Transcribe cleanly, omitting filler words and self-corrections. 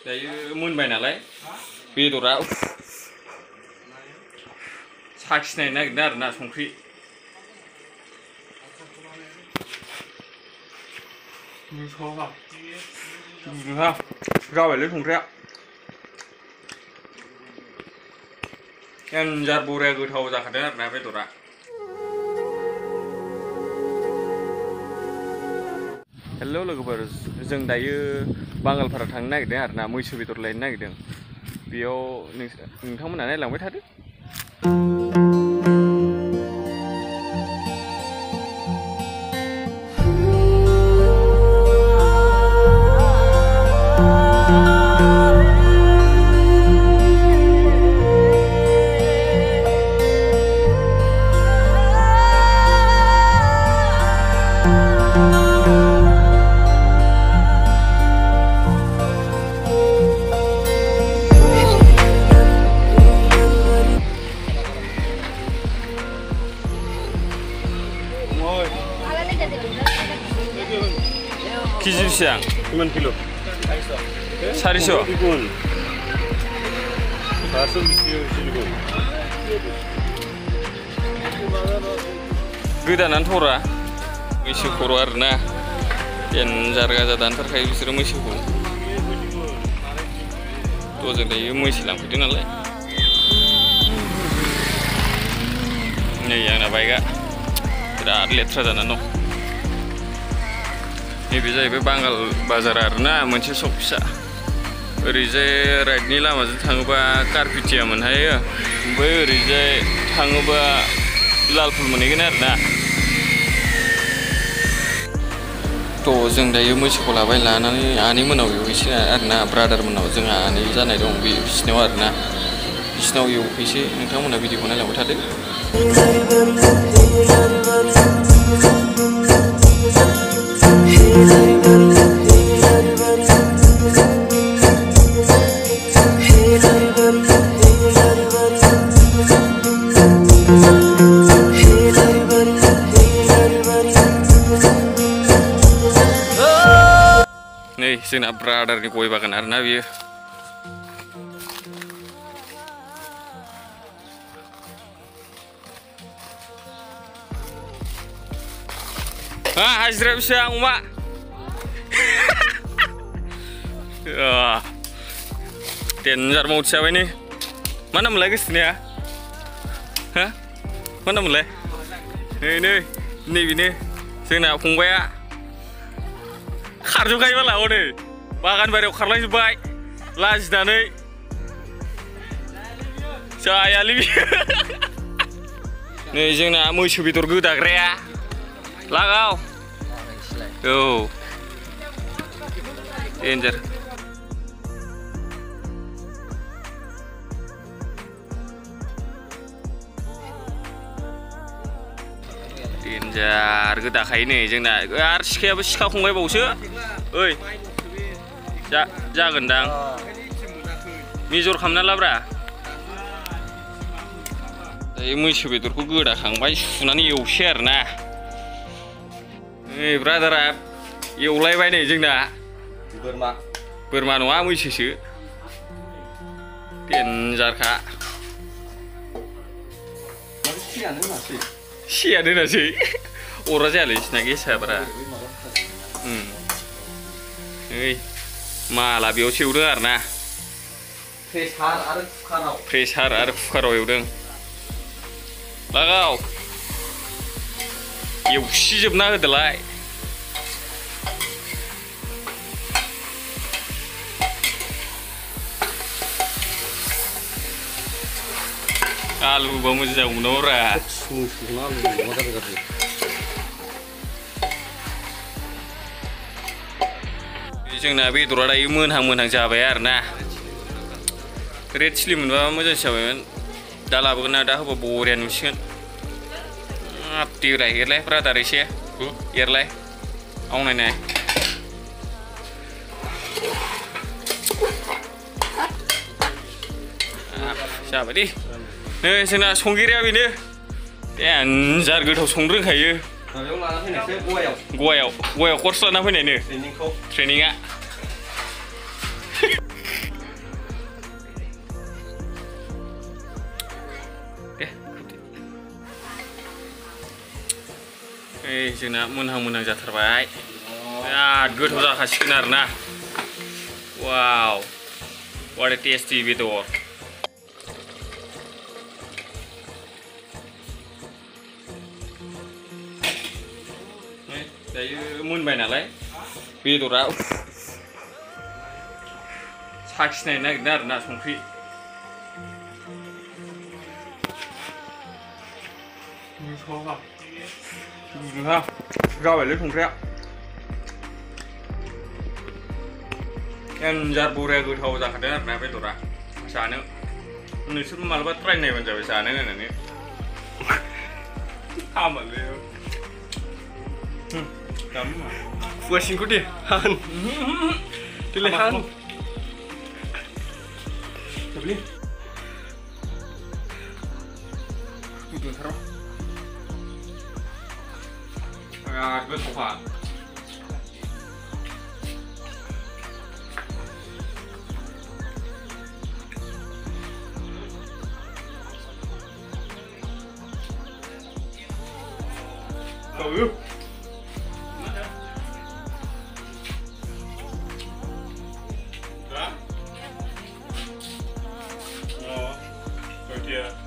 दायो मोनबाय नालाय बेदरा साखिनाय नागिरदों आरोना संख्रि जाबायलै संख्रिया एन्जार बरिया गोथाव जाखादों आरोना बेदरा हेलौ लोगोफोर जों दायो बांगालपारा थांनो नागिरदों आरोना मैसो बेदर लायनो नागिरदों बेयाव नोंथांमोना नायलांबाय थादो केजि बेसेबां? किमान किल'? 400? गोदानानो थरा मैसो खर' आरोना देनजार गाजा दानथारखायो बिसोरो मैसोखौ थ' जों दायो मैसो लांफैदों नालाय नै आंना बाइकआ बिराद लेथ्रा जानानै दं नैबे जाहैबाय बांगाल बाजार आरोना मोनसे सक फिसा ओरैजाय राइटनि लामाजों थाङोबा कारपिटिया मोनहैयो ओमफ्राय ओरैजाय थाङोबा लालफुल मोनहैगोन आरोना थ' जों दायो मैसोखौ लाबाय लानानै आनै मोनाव एवहैसै आरोना ब्रादार मोनाव जोंहा आनै जानाय दं बे बिसिनाव आरोना बिसिनाव एवहैसै नोंथांमोना भिडिअखौ नायलांबाय थादो नै जोंना ब्रादारनि गय बागान आरोना बियो हाजिरा बेसेबां अमा देनजार मावथि जाबाय नै मा नाममोनलाय गोसोथोनाया हा मा नाममोनलाय नैबेनो जोंना फंबाया खारजोबखायो माला हनै बागान बारियाव खारलांजोब्बाय लाजिनानै जायालै बियो नै जोंना मैसो बेदर गोदाग्राया लागाव औ देन्जार देन्जार गोदाखायो नै जोंना आरो सिखायाबो सिखा खंबायबावसो ओइ जागोनदां मेजर खालामना लाब्रा दायो मैसो बेदरखौ गोदाखांबाय सुनानै एवसै आरोना नै ब्रादारा एवलायबाय नै जोंना बोरमा नङा मैसोसो देन्जारखा सेयानो होनासै अरा जायालै बिसिना गेसाब्रा नै माला बेयावसो एवदों आरोना प्रेसार आरो कुकाराव एवदों लागाव एवसिजोबना होदोलाय आलुबा मोजां मोनोब्रा जोंना बेदरा दायो मोनहां जाबाय आरोना रेड चिलि मोनबा मोजांसो जाबायमोन दा लाबोगोन ना दा होबा बरिया नुसिगोन दैरा एरलाय ब्रादार एसे एरलाय आवनायनाय जाबाय दे नै जोंना संगिरिया बेनो देनजार गोथाव संनो रोंखायो गवायाव कर्स लाना फैनायनो ट्रेनिंआ जोंना मोनहां जाथारबाय बिराद गोथाव जाखासिगोन आरोना वाव what a tasty बेदर दायो मोनबाय नालाय बेदरा साखिनायनो नागिरदों आरोना संख्रि जाबायलै संख्रिया एन्जार बरिया गोथाव जाखादों आरोना बेदरा जानो नोंसोरबो मालाबा ट्राइ नायबानो जाबाय जानो होननानै हामालै Buasin ko deh, Han. Dilihan. Beli. Itu terus. Gue suka. Tahu. Oh, dia.